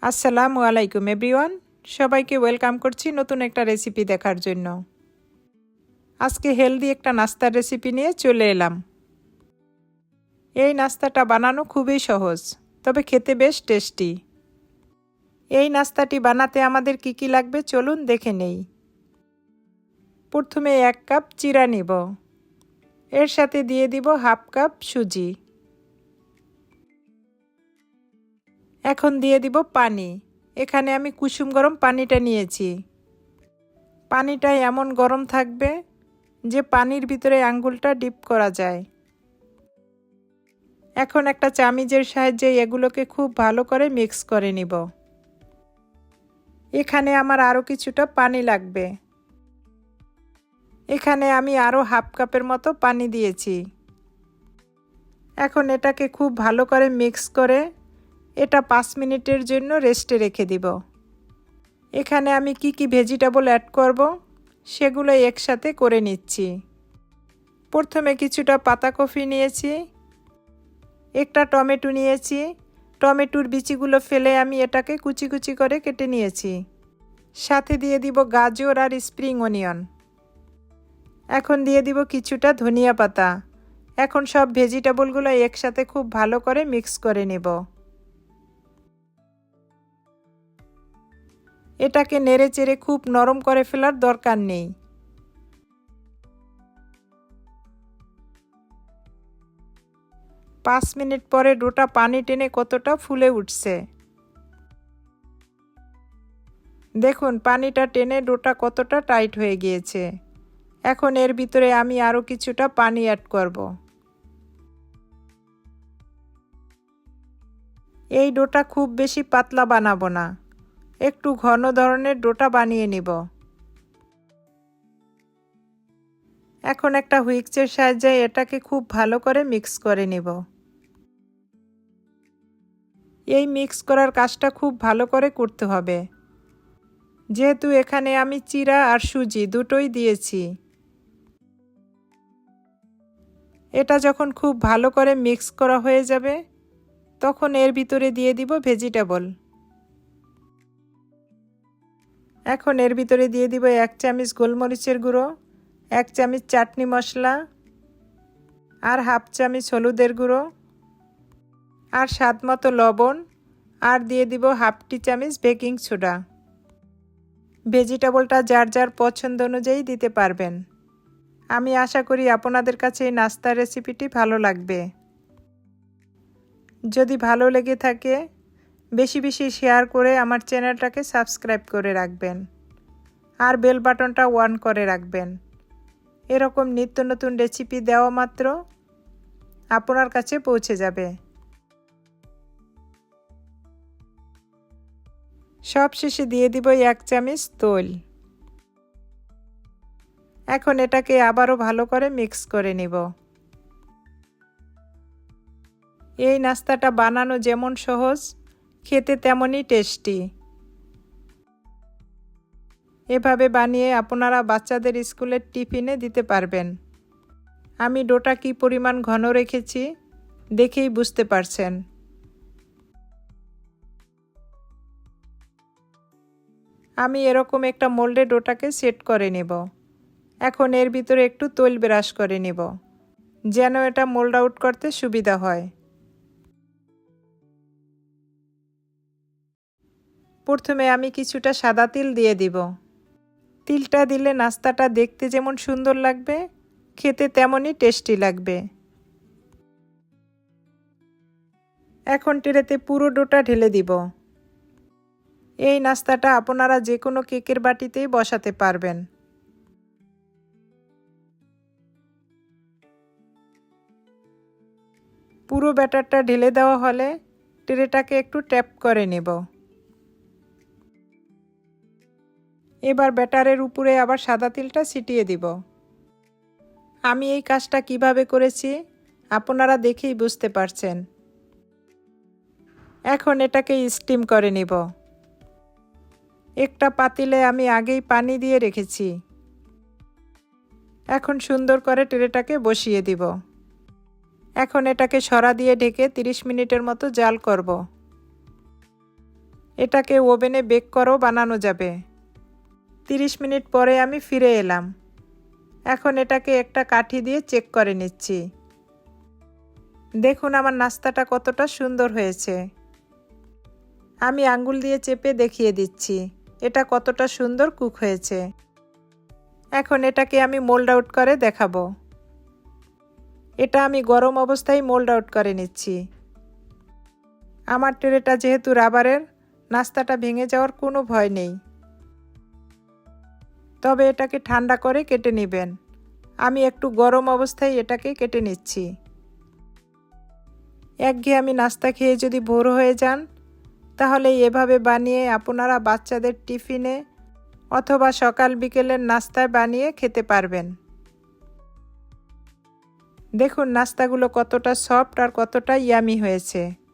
আসসালামু আলাইকুম এভরিওয়ান, সবাইকে ওয়েলকাম করছি নতুন একটা রেসিপি দেখার জন্য। আজকে হেলদি একটা নাস্তার রেসিপি নিয়ে চলে এলাম। এই নাস্তাটা বানানো খুবই সহজ, তবে খেতে বেশ টেস্টি। এই নাস্তাটি বানাতে আমাদের কি কি লাগবে চলুন দেখে নেই। প্রথমে 1 কাপ চিরা নিব, এর সাথে দিয়ে দিব হাফ কাপ সুজি। এখন দিয়ে দিব পানি। এখানে আমি কুসুম গরম পানিটা নিয়েছি। পানিটা এমন গরম থাকবে যে পানির ভিতরে আঙ্গুলটা ডিপ করা যায়। এখন একটা চামিচের সাহায্যে এগুলোকে খুব ভালো করে মিক্স করে নিব। এখানে আমার আরও কিছুটা পানি লাগবে। এখানে আমি আরও হাফ কাপের মতো পানি দিয়েছি। এখন এটাকে খুব ভালো করে মিক্স করে এটা 5 মিনিটের জন্য রেস্টে রেখে দিব। এখানে আমি কি কি ভেজিটেবল অ্যাড করব সেগুলো একসাথে করে নিচ্ছি। প্রথমে কিছুটা পাতাকপি নিয়েছি, একটা টমেটো নিয়েছি। টমেটোর বিচিগুলো ফেলে আমি এটাকে কুচি কুচি করে কেটে নিয়েছি। সাথে দিয়ে দিব গাজর আর স্প্রিং অনিয়ন। এখন দিয়ে দিব কিছুটা ধনিয়া পাতা। এখন সব ভেজিটেবলগুলো একসাথে খুব ভালো করে মিক্স করে নেব। এটাকে নেড়ে চেড়ে খুব নরম করে ফেলার দরকার নেই। পাঁচ মিনিট পরে ডোটা পানি টেনে কতটা ফুলে উঠছে দেখুন। পানিটা টেনে ডোটা কতটা টাইট হয়ে গিয়েছে। এখন এর ভিতরে আমি আরও কিছুটা পানি অ্যাড করব। এই ডোটা খুব বেশি পাতলা বানাবো না, একটু ঘন ধরনের ডোটা বানিয়ে নিব। এখন একটা হুইস্কের সাহায্যে এটাকে খুব ভালো করে মিক্স করে নিব। এই মিক্স করার কাজটা খুব ভালো করে করতে হবে, যেহেতু এখানে আমি চিরা আর সুজি দুটোই দিয়েছি। এটা যখন খুব ভালো করে মিক্স করা হয়ে যাবে তখন এর ভিতরে দিয়ে দিব ভেজিটেবল। এখন এর ভিতরে দিয়ে দিব 1 চামচ গোলমরিচের গুঁড়ো, 1 চামচ চাটনি মশলা, আর হাফ চামচ হলুদের গুঁড়ো, আর স্বাদ মতো লবণ, আর দিয়ে দিব হাফ টি চামচ বেকিং সোডা। ভেজিটেবলটা যার যার পছন্দ অনুযায়ী দিতে পারবেন। আমি আশা করি আপনাদের কাছে এই নাস্তার রেসিপিটি ভালো লাগবে। যদি ভালো লেগে থাকে বেশি বেশি শেয়ার করে আমার চ্যানেলটাকে সাবস্ক্রাইব করে রাখবেন, আর বেল বাটনটা অন করে রাখবেন। এরকম নিত্য নতুন রেসিপি দেওয়া মাত্র আপনার কাছে পৌঁছে যাবে। সব শেষে দিয়ে দিব 1 চামচ তেল। এখন এটাকে আবারও ভালো করে মিক্স করে নিব। এই নাস্তাটা বানানো যেমন সহজ, খেতে তেমনই টেস্টি। এভাবে বানিয়ে আপনারা বাচ্চাদের স্কুলের টিফিনে দিতে পারবেন। আমি ডোটা কি পরিমাণ ঘন রেখেছি দেখেই বুঝতে পারছেন। আমি এরকম একটা মোল্ডে ডোটাকে সেট করে নেব। এখন এর ভিতরে একটু তেল ব্রাশ করে নেব, যেন এটা মোল্ড আউট করতে সুবিধা হয়। প্রথমে আমি কিছুটা সাদা তিল দিয়ে দিব। তিলটা দিলে নাস্তাটা দেখতে যেমন সুন্দর লাগবে, খেতে তেমনই টেস্টি লাগবে। এখন ট্রেতে পুরো ডোটা ঢেলে দিব। এই নাস্তাটা আপনারা যে কোনো কেকের বাটিতেই বসাতে পারবেন। পুরো ব্যাটারটা ঢেলে দেওয়া হলে ট্রেটাকে একটু ট্যাপ করে নেব। এবার ব্যাটারের উপরে আবার সাদা তিলটা ছিটিয়ে দিব। আমি এই কাজটা কিভাবে করেছি আপনারা দেখেই বুঝতে পারছেন। এখন এটাকে স্টিম করে নিব। একটা পাতিলে আমি আগেই পানি দিয়ে রেখেছি। এখন সুন্দর করে ট্রেটাকে বসিয়ে দিব। এখন এটাকে সরা দিয়ে ঢেকে 30 মিনিটের মতো জাল করব। এটাকে ওভেনে বেক করেও বানানো যাবে। 30 মিনিট পরে আমি ফিরে এলাম। এখন এটাকে একটা কাঠি দিয়ে চেক করে নিচ্ছি। দেখুন আমার নাস্তাটা কতটা সুন্দর হয়েছে। আমি আঙ্গুল দিয়ে চেপে দেখিয়ে দিচ্ছি এটা কতটা সুন্দর কুক হয়েছে। এখন এটাকে আমি মোল্ড আউট করে দেখাবো। এটা আমি গরম অবস্থায় মোল্ড আউট করে নিচ্ছি। আমার ট্রেটা যেহেতু রাবারের, নাস্তাটা ভেঙে যাওয়ার কোনো ভয় নেই। তবে এটাকে ঠান্ডা করে কেটে নেবেন। আমি একটু গরম অবস্থায় এটাকে কেটে নিচ্ছি। একঘেয়েমি নাস্তা খেয়ে যদি বোর হয়ে যান, তাহলে এভাবে বানিয়ে আপনারা বাচ্চাদের টিফিনে অথবা সকাল বিকেলের নাস্তায় বানিয়ে খেতে পারবেন। দেখুন নাস্তাগুলো কতটা সফট আর কতটা ইয়ামি হয়েছে।